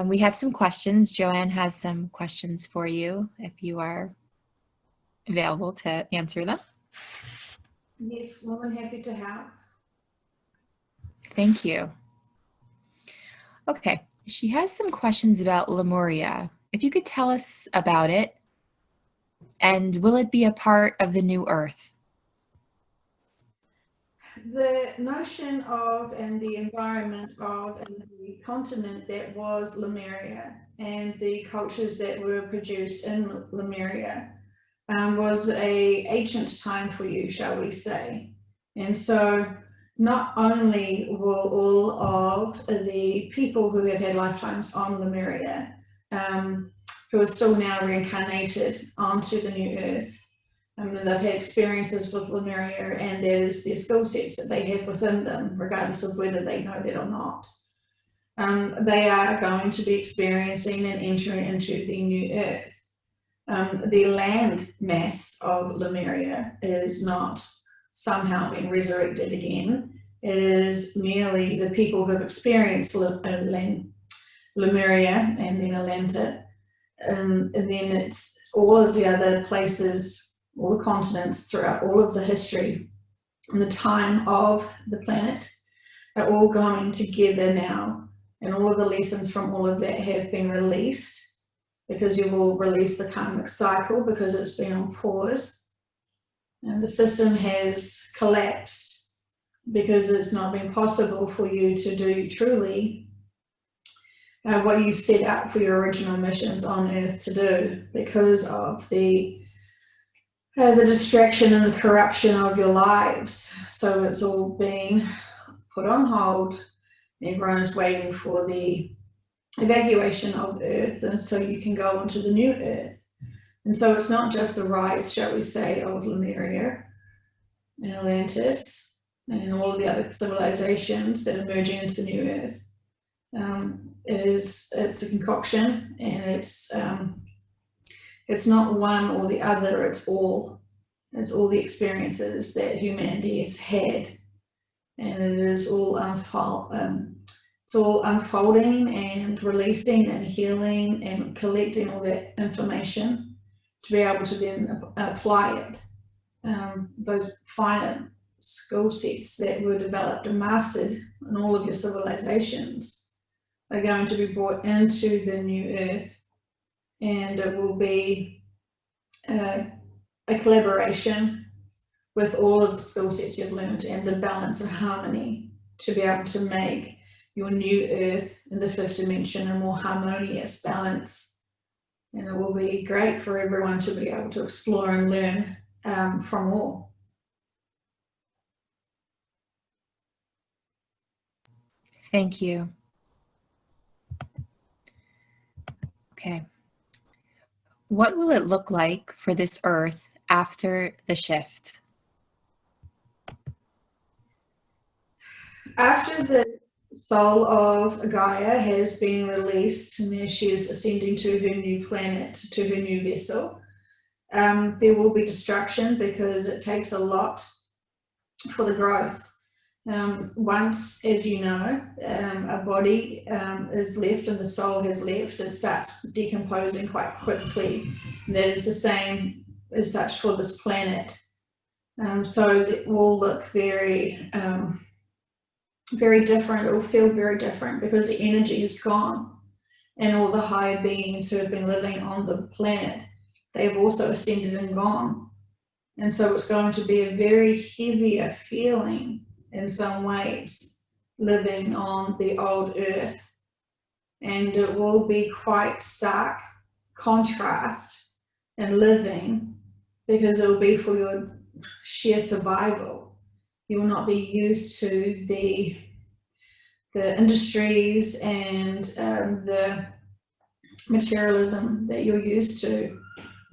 We have some questions. Joanne has some questions for you if you are available to answer them. Yes, more than happy to help. Thank you. Okay, she has some questions about Lemuria. If you could tell us about it, and will it be a part of the new Earth? The notion of and the environment of and the continent that was Lemuria and the cultures that were produced in Lemuria was a ancient time for you, shall we say. And so not only will all of the people who have had lifetimes on Lemuria, who are still now reincarnated onto the new Earth, they've had experiences with Lemuria, and there's their skill sets that they have within them, regardless of whether they know that or not. They are going to be experiencing and entering into the new Earth. The land mass of Lemuria is not somehow being resurrected again. It is merely the people who have experienced Lemuria and then Atlanta. And then it's all of the other places, all the continents throughout all of the history and the time of the planet are all going together now. And all of the lessons from all of that have been released, because you will release the karmic cycle because it's been on pause. And the system has collapsed because it's not been possible for you to do truly what you set out for your original missions on Earth to do, because of the distraction and the corruption of your lives. So it's all being put on hold. Everyone is waiting for the evacuation of Earth, and so you can go onto the new Earth. And so it's not just the rise, shall we say, of Lemuria and Atlantis and all of the other civilizations that are merging into the new Earth. It's a concoction, and it's not one or the other, it's all the experiences that humanity has had, and it is all it's all unfolding and releasing and healing and collecting all that information to be able to then apply it. Those finer skill sets that were developed and mastered in all of your civilizations are going to be brought into the new Earth, and it will be a collaboration with all of the skill sets you've learned and the balance and harmony to be able to make your new Earth in the fifth dimension a more harmonious balance. And it will be great for everyone to be able to explore and learn from all. Thank you. Okay. What will it look like for this Earth after the shift? After the soul of Gaia has been released and she is ascending to her new planet, to her new vessel, there will be destruction, because it takes a lot for the growth. Once, as you know, a body is left and the soul has left, it starts decomposing quite quickly. And that is the same as such for this planet. So it will look very, very different. It will feel very different because the energy is gone, and all the higher beings who have been living on the planet, they have also ascended and gone. And so it's going to be a very heavier feeling in some ways, living on the old Earth. And it will be quite stark contrast in living, because it will be for your sheer survival. You will not be used to the industries and the materialism that you're used to,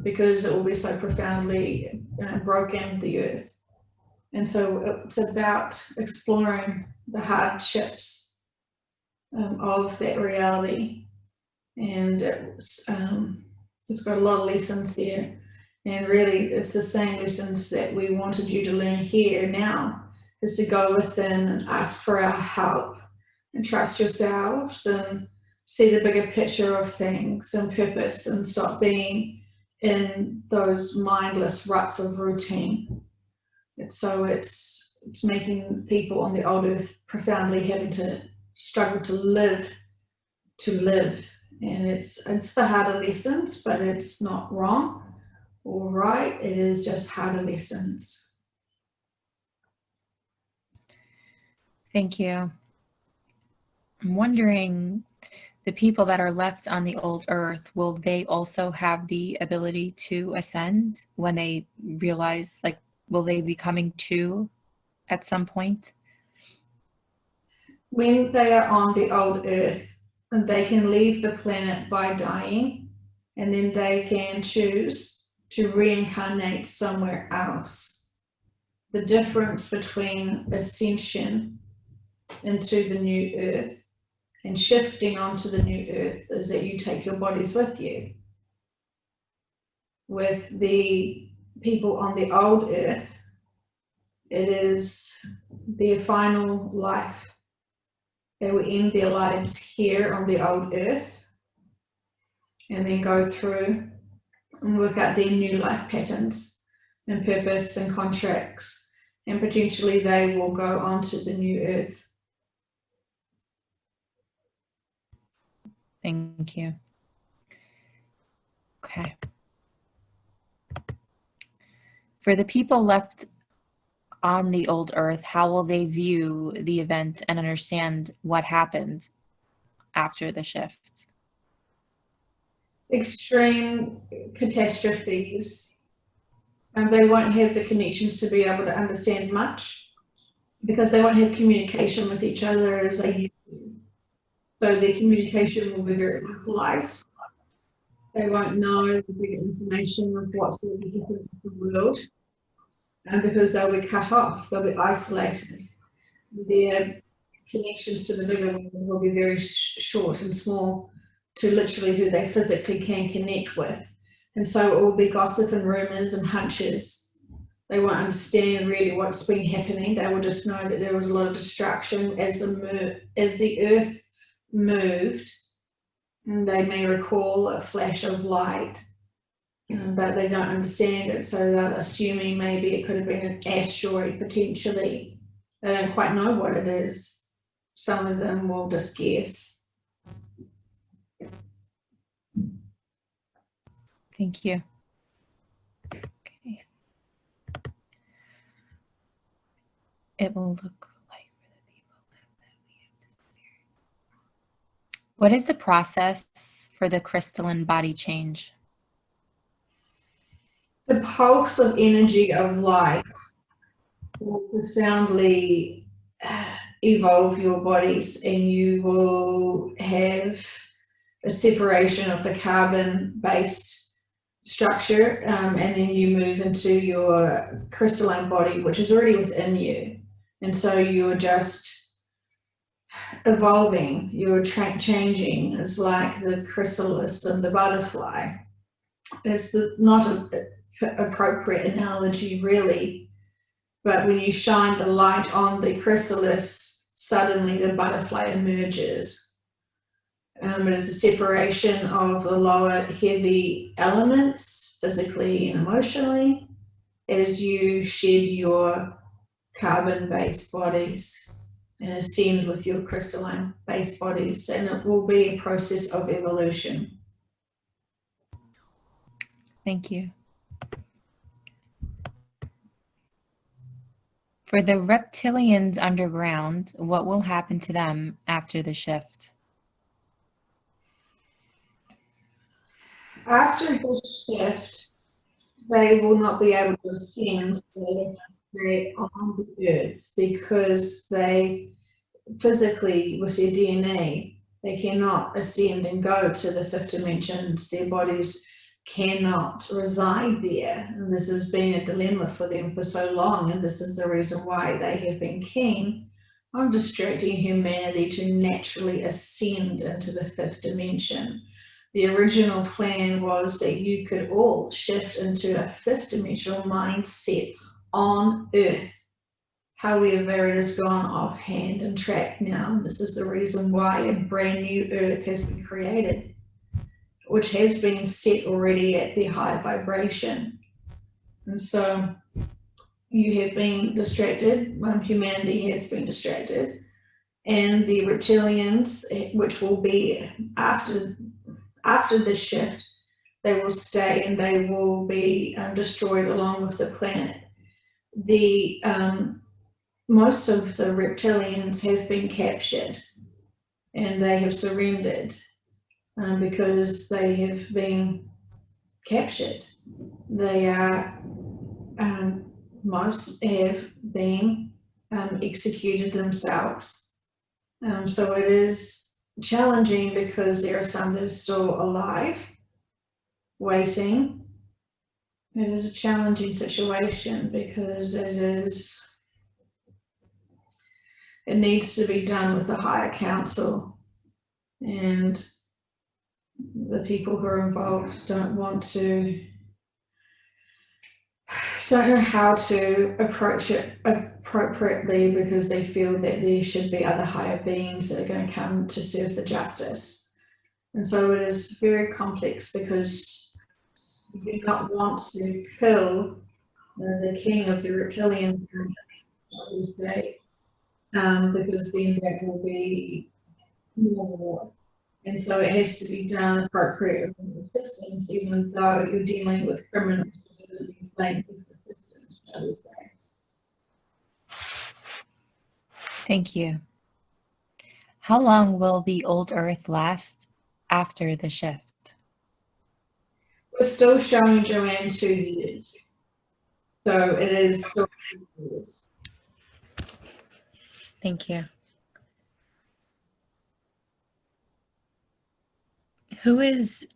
because it will be so profoundly broken, the Earth. And so it's about exploring the hardships of that reality. And it's got a lot of lessons there. And really, it's the same lessons that we wanted you to learn here now, is to go within and ask for our help and trust yourselves and see the bigger picture of things and purpose, and stop being in those mindless ruts of routine. It's making people on the old earth profoundly having to struggle to live, and it's the harder lessons, but it's not wrong or right. It is just harder lessons. Thank you. I'm wondering, the people that are left on the old earth, will they also have the ability to ascend when they realize, like, will they be coming to at some point? When they are on the old earth, they can leave the planet by dying, and then they can choose to reincarnate somewhere else. The difference between ascension into the new earth and shifting onto the new earth is that you take your bodies with you. With the people on the old earth, it is their final life. They will end their lives here on the old earth and then go through and work out their new life patterns and purpose and contracts, and potentially they will go on to the new earth. Thank you. Okay. For the people left on the old earth, how will they view the event and understand what happened after the shift? Extreme catastrophes, and they won't have the connections to be able to understand much because they won't have communication with each other as they used to. So their communication will be very localized. They won't know the bigger information of what's really happening in the world, and because they'll be cut off, they'll be isolated. Their connections to the bigger world will be very short and small to literally who they physically can connect with. And so it will be gossip and rumors and hunches. They won't understand really what's been happening. They will just know that there was a lot of destruction as the earth moved, and they may recall a flash of light, but they don't understand it, so they're assuming maybe it could have been an asteroid potentially. They don't quite know what it is. Some of them will just guess. Thank you. Okay. It will look like for the people that we have disappeared. What is the process for the crystalline body change? The pulse of energy of light will profoundly evolve your bodies, and you will have a separation of the carbon-based structure, and then you move into your crystalline body, which is already within you. And so you're just evolving, you're changing. It's like the chrysalis and the butterfly. It's not an appropriate analogy really, but when you shine the light on the chrysalis, suddenly the butterfly emerges. It is a separation of the lower heavy elements, physically and emotionally, as you shed your carbon-based bodies and ascend with your crystalline-based bodies, and it will be a process of evolution. Thank you. For the reptilians underground, what will happen to them after the shift? After the shift, they will not be able to ascend. They stay on the earth because they physically, with their DNA, they cannot ascend and go to the fifth dimensions. Their bodies cannot reside there, and this has been a dilemma for them for so long, and this is the reason why they have been keen on distracting humanity to naturally ascend into the fifth dimension. The original plan was that you could all shift into a fifth dimensional mindset on Earth. However, it has gone off hand and track now. This is the reason why a brand new Earth has been created, which has been set already at the high vibration. And so you have been distracted, humanity has been distracted, and the reptilians, which will be after this shift, they will stay and they will be destroyed along with the planet. The most of the reptilians have been captured and they have surrendered because they have been captured. They are, most have been executed themselves. So it is challenging because there are some that are still alive, waiting. It is a challenging situation because it needs to be done with the higher council, and the people who are involved don't know how to approach it appropriately because they feel that there should be other higher beings that are going to come to serve the justice. And so it is very complex because you do not want to kill the king of the reptilians, shall we say, because then that will be more war. And so it has to be done appropriately within the systems, even though you're dealing with criminals who are being blamed with the systems, shall we say. Thank you. How long will the old Earth last after the shift? We're still showing Joanne 2 years. So it is still 2 years. Thank you. Who is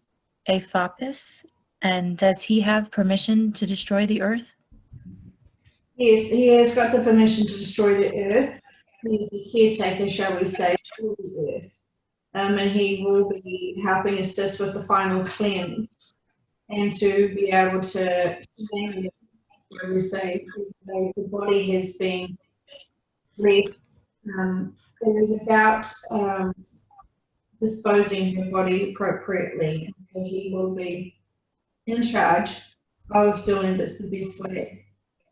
Aphopis, and does he have permission to destroy the Earth? Yes, he has got the permission to destroy the Earth. He is the caretaker, shall we say, for the Earth. And he will be helping assist with the final cleanse and to be able to, shall we say, the body has been left. It is about disposing the body appropriately. So he will be in charge of doing this the best way.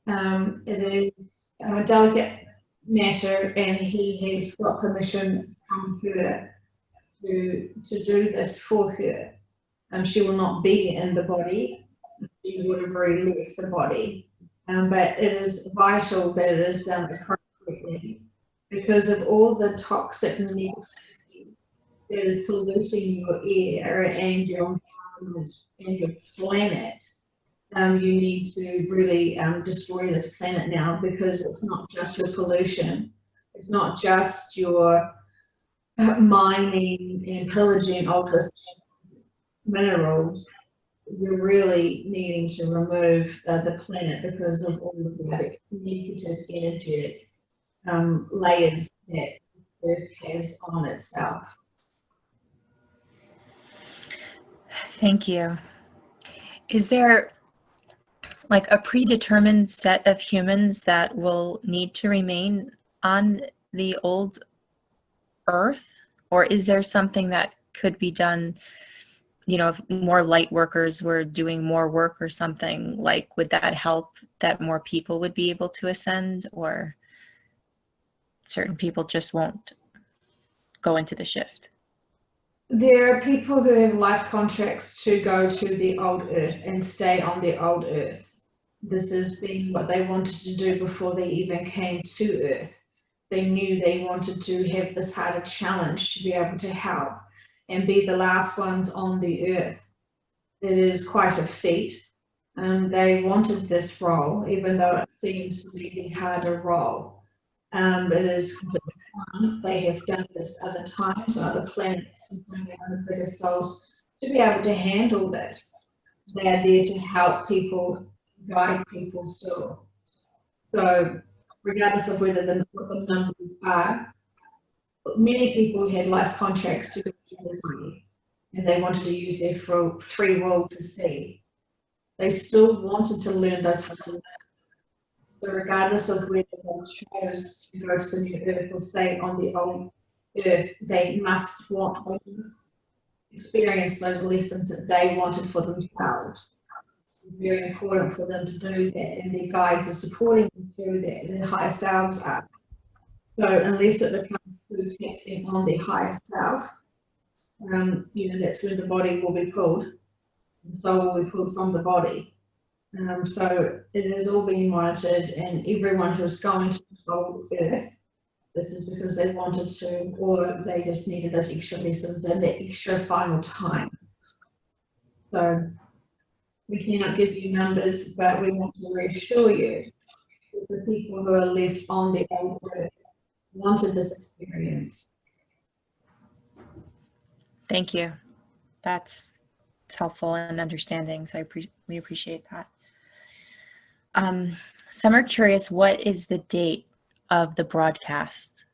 It is a delicate matter, and he has got permission from her to do this for her. She will not be in the body. She would have already left the body. But it is vital that it is done appropriately because of all the toxic negativity that is polluting your air and your environment and your planet. You need to really destroy this planet now, because it's not just your pollution, it's not just your mining and pillaging of the minerals. You're really needing to remove the planet because of all of the negative energetic layers that Earth has on itself. Thank you. Is there like a predetermined set of humans that will need to remain on the old Earth? Or is there something that could be done, you know, if more light workers were doing more work or something, like would that help that more people would be able to ascend, or certain people just won't go into the shift? There are people who have life contracts to go to the old Earth and stay on the old Earth. This has been what they wanted to do before they even came to Earth. They knew they wanted to have this harder challenge to be able to help and be the last ones on the Earth. It is quite a feat. They wanted this role, even though it seemed to be the harder role. It is completely fun. They have done this other times on other planets and bring other bigger souls to be able to handle this. They are there to help people, guide people still. So regardless of whether what the numbers are, many people had life contracts to go to the money, and they wanted to use their free will to see. They still wanted to learn those So regardless of whether they chose to go to the new earth or stay on the old earth, they must experience those lessons that they wanted for themselves. It's very important for them to do that, and their guides are supporting them through that, their higher selves are. So unless it becomes too taxing on their higher self, that's when the body will be pulled. The soul will be pulled from the body. So it is all being monitored, and everyone who's going to the old earth, this is because they wanted to, or they just needed those extra lessons and that extra final time. So we cannot give you numbers, but we want to reassure you that the people who are left on the old earth wanted this experience. Thank you. That's helpful and understanding, so we appreciate that. Some are curious, what is the date of the broadcast?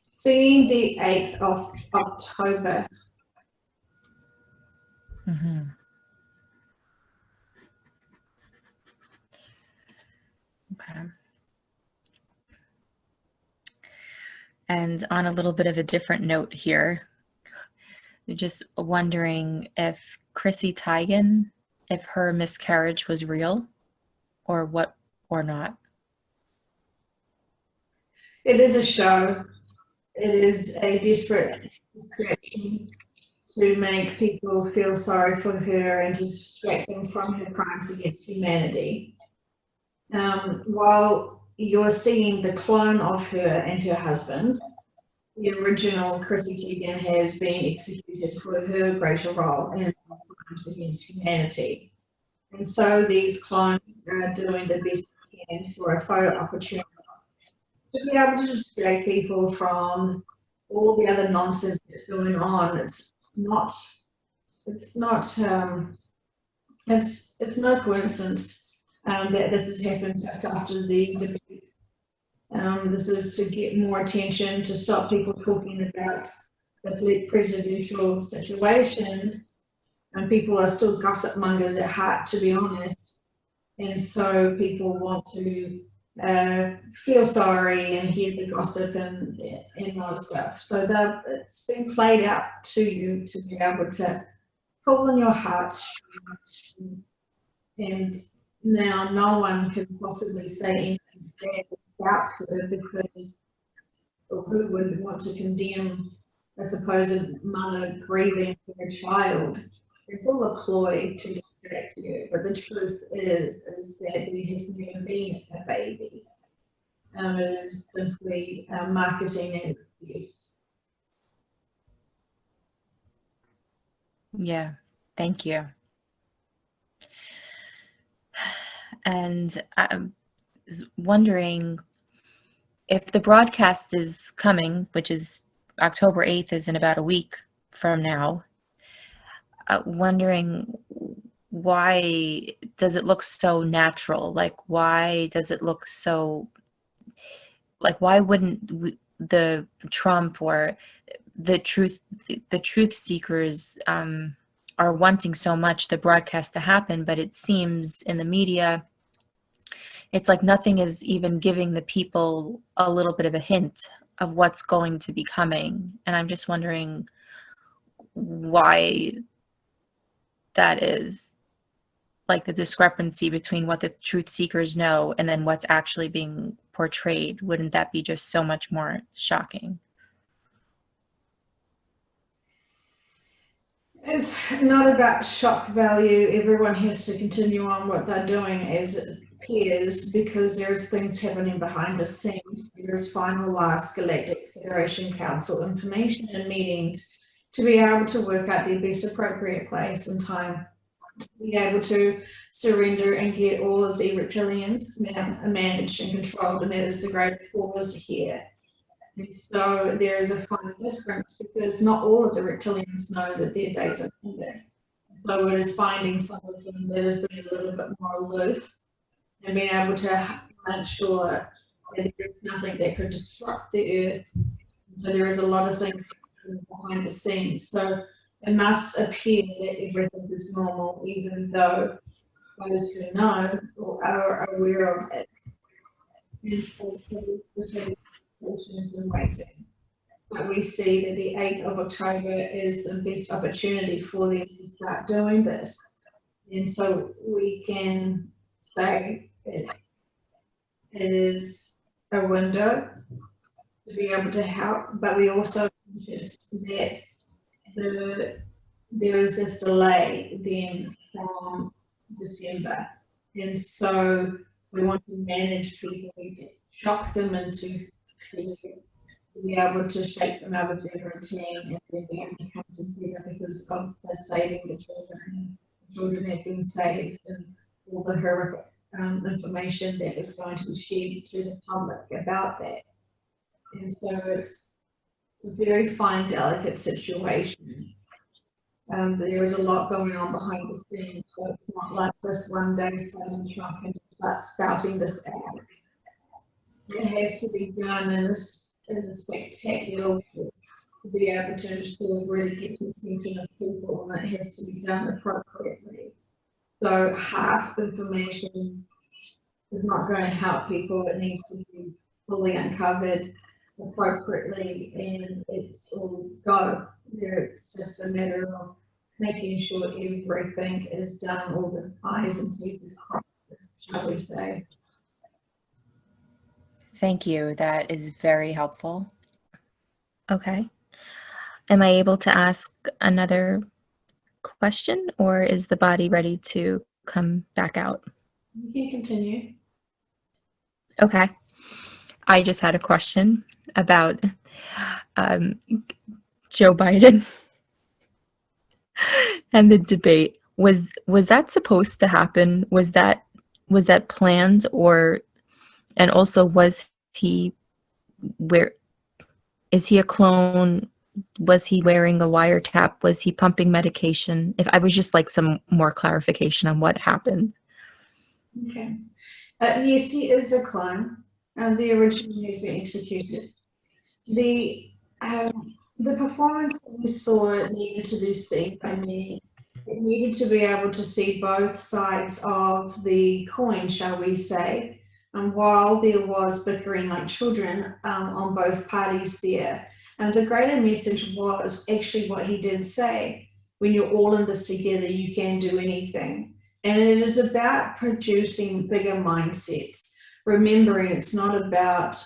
Seeing the 8th of October. Mm-hmm. Okay. And on a little bit of a different note here, just wondering if Chrissy Teigen, if her miscarriage was real or what, or not. It is a show. It is a desperate distraction to make people feel sorry for her and to distract them from her crimes against humanity. While you're seeing the clone of her and her husband, the original Chrissy Teigen has been executed for her greater role in crimes against humanity. And so these clones are doing the best they can for a photo opportunity to be able to distract people from all the other nonsense that's going on. It's no coincidence that this has happened just after the debate. This is to get more attention, to stop people talking about the presidential situations, and people are still gossip mongers at heart, to be honest, and so people want to feel sorry and hear the gossip and all stuff. So it's been played out to you to be able to pull on your heartstrings, and now no one can possibly say anything bad about her, because who would want to condemn a supposed mother grieving for a child? It's all a ploy to distract you, but the truth is that there has never been a baby. It is simply marketing and excuse. Yeah, thank you. And I was wondering if the broadcast is coming, which is October 8th, is in about a week from now, wondering why does it look so natural? Like, why does it look so, like, why wouldn't the Trump or the truth seekers are wanting so much the broadcast to happen, but it seems in the media it's like nothing is even giving the people a little bit of a hint of what's going to be coming. And I'm just wondering why that is, like the discrepancy between what the truth seekers know and then what's actually being portrayed. Wouldn't that be just so much more shocking? It's not about shock value. Everyone has to continue on what they're doing as peers, because there's things happening behind the scenes. There's final last Galactic Federation Council information and meetings to be able to work out the best appropriate place and time to be able to surrender and get all of the reptilians now managed and controlled, and that is the great cause here. And so there is a fine difference, because not all of the reptilians know that their days are ended. So it is finding some of them that have been a little bit more aloof and being able to make sure that there is nothing that could disrupt the earth. So there is a lot of things behind the scenes. So it must appear that everything is normal, even though those who know or are aware of it. And so just have patience and waiting. But we see that the 8th of October is the best opportunity for them to start doing this. And so we can say it is a window to be able to help, but we also just that there is this delay then from December. And so we want to manage people, shock them into fear, to be able to shake them out of their routine and then be able to come together because of the saving the children. The children have been saved and all the horrific information that is going to be shared to the public about that. And so it's a very fine, delicate situation. There is a lot going on behind the scenes, so it's not like just one day suddenly Trump can start spouting this out. It has to be done in a spectacular way to be able to sort of really get the attention of people, and it has to be done appropriately. So half information is not going to help people. It needs to be fully uncovered appropriately, and it's all go. It's just a matter of making sure everything is done, all the I's and T's are crossed, shall we say. Thank you. That is very helpful. Okay. Am I able to ask another question, or is the body ready to come back out? You can continue. Okay. I just had a question about Joe Biden and the debate. Was that supposed to happen? Was that planned, or, and also is he a clone? Was he wearing a wiretap? Was he pumping medication? If I was just like some more clarification on what happened. Okay. Yes, he is a clone. The original has been executed. The performance that we saw needed to be seen by many. It needed to be able to see both sides of the coin, shall we say. And while there was bickering like children on both parties there, and the greater message was actually what he did say: when you're all in this together, you can do anything. And it is about producing bigger mindsets, remembering it's not about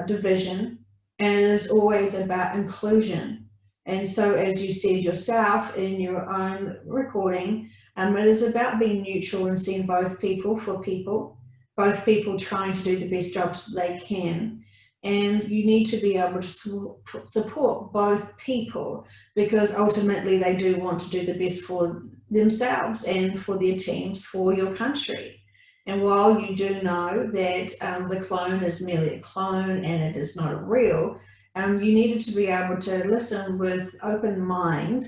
division, and it is always about inclusion. And so, as you said yourself in your own recording, it is about being neutral and seeing both people for people, both people trying to do the best jobs they can. And you need to be able to support both people, because ultimately they do want to do the best for themselves and for their teams, for your country. And while you do know that the clone is merely a clone and it is not real, you needed to be able to listen with open mind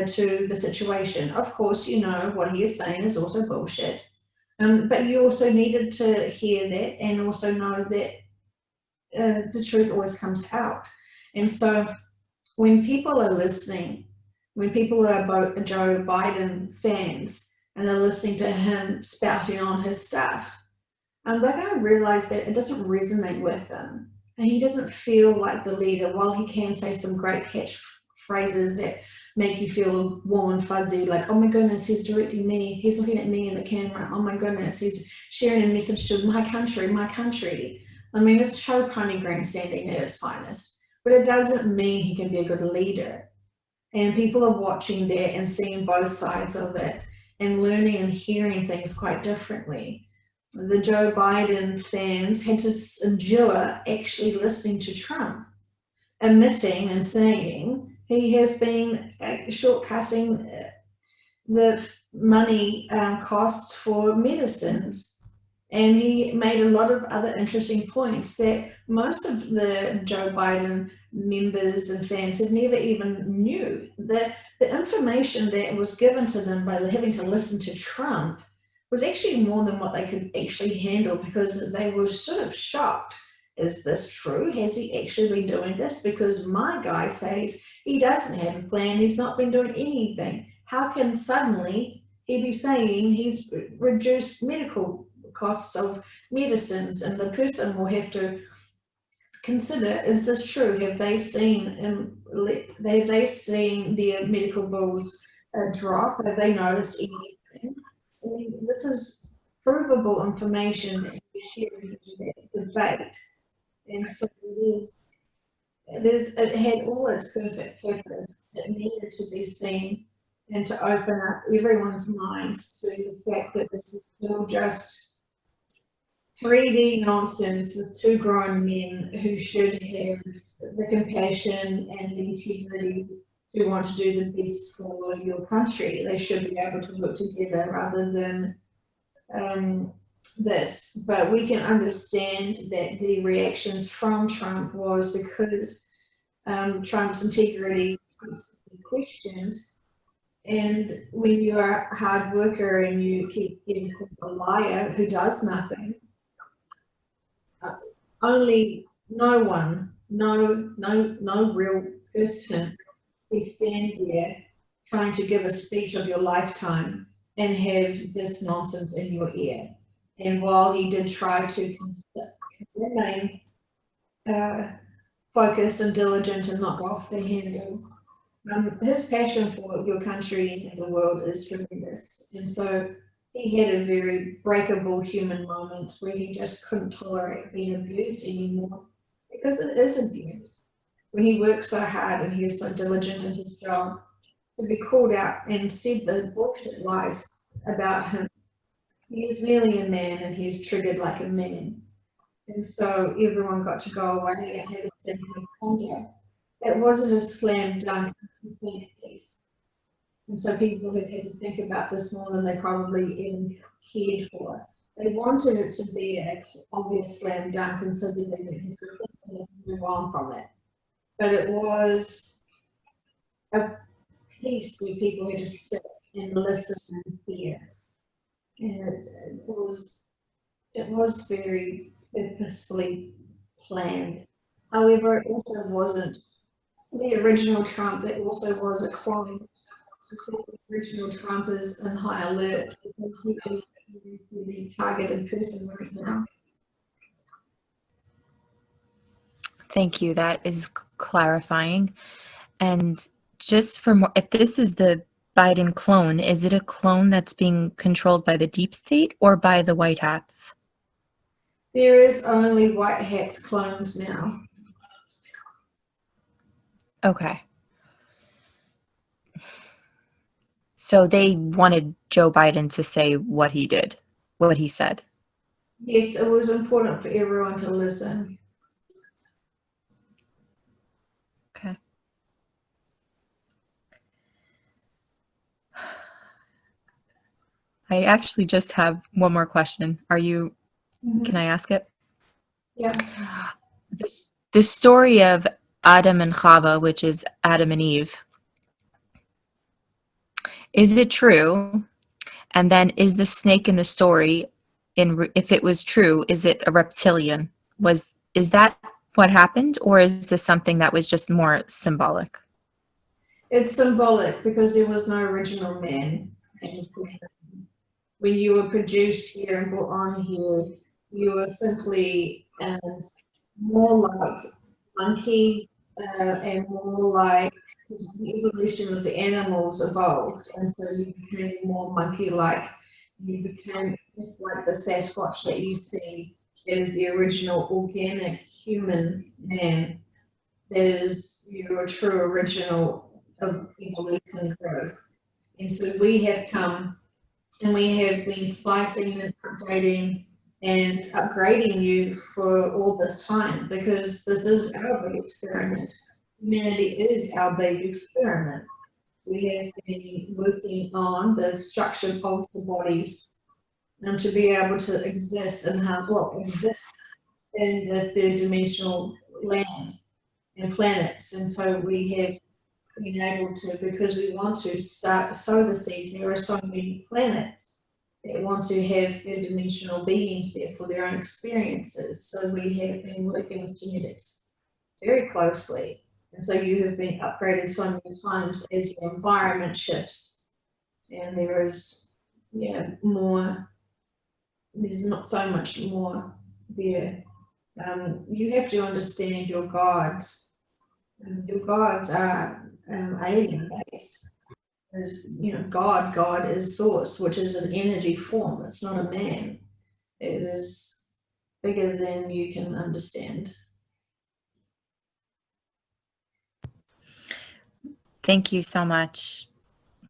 to the situation. Of course, you know what he is saying is also bullshit, but you also needed to hear that and also know that the truth always comes out. And so when people are listening, when people are Joe Biden fans and they're listening to him spouting on his stuff, they're going to realize that it doesn't resonate with them. And he doesn't feel like the leader. While he can say some great catchphrases that make you feel warm and fuzzy, like, oh my goodness, he's directing me, he's looking at me in the camera, oh my goodness, he's sharing a message to my country, my country. I mean, it's show pony grandstanding at its finest, but it doesn't mean he can be a good leader. And people are watching that and seeing both sides of it and learning and hearing things quite differently. The Joe Biden fans had to endure actually listening to Trump, admitting and saying he has been shortcutting the money costs for medicines. And he made a lot of other interesting points that most of the Joe Biden members and fans had never even knew. That the information that was given to them by having to listen to Trump was actually more than what they could actually handle, because they were sort of shocked. Is this true? Has he actually been doing this? Because my guy says he doesn't have a plan. He's not been doing anything. How can suddenly he'd be saying he's reduced medical costs of medicines, and the person will have to consider, is this true? Have they seen their medical bills drop? Have they noticed anything? I mean, this is provable information that you share in that debate, and so it had all its perfect purpose. It needed to be seen and to open up everyone's minds to the fact that this is still just 3D nonsense with two grown men who should have the compassion and the integrity to want to do the best for your country. They should be able to work together rather than this. But we can understand that the reactions from Trump was because Trump's integrity was questioned. And when you are a hard worker and you keep getting called a liar who does nothing, only no real person can stand there trying to give a speech of your lifetime and have this nonsense in your ear. And while he did try to remain focused and diligent and not go off the handle, his passion for your country and the world is tremendous. And so he had a very breakable human moment where he just couldn't tolerate being abused anymore, because it is abuse. When he works so hard and he is so diligent in his job, to be called out and said the bullshit lies about him. He is merely a man and he's triggered like a man. And so everyone got to go away and had a think and ponder. It wasn't a slam dunk think piece. And so people have had to think about this more than they probably even cared for. They wanted it to be an obvious slam dunk, and so they didn't move on from it. But it was a piece where people had to sit and listen and hear. And it was very purposefully planned. However, it also wasn't the original Trump. It also was a clone. Because the original Trump is in high alert because he is the targeted person right now. Thank you. That is clarifying. And just for more, if this is the Biden clone, is it a clone that's being controlled by the deep state or by the white hats? There is only white hats clones now. Okay. So they wanted Joe Biden to say what he did, what he said. Yes, it was important for everyone to listen. Okay. I actually just have one more question. Can I ask it? Yeah. The story of Adam and Chava, which is Adam and Eve, is it true? And then is the snake in the story, if it was true, is it a reptilian? Is that what happened, or is this something that was just more symbolic? It's symbolic because there was no original man. And when you were produced here and brought on here, you were simply more like monkeys and more like, because the evolution of the animals evolved, and so you became more monkey-like. You became just like the Sasquatch that you see. That is the original organic human man. That is your true original of evolution growth. And so we have come and we have been splicing and updating and upgrading you for all this time, because this is our big experiment. Humanity is our big experiment. We have been working on the structure of the bodies and to be able to exist and exist in the third dimensional land and planets. And so we have been able to, because we want to sow the seeds. There are so many planets that want to have third dimensional beings there for their own experiences. So we have been working with genetics very closely. And so you have been upgraded so many times as your environment shifts. And there is yeah, more, there's not so much more there. You have to understand your gods. Your gods are alien based. God is source, which is an energy form. It's not a man. It is bigger than you can understand. Thank you so much.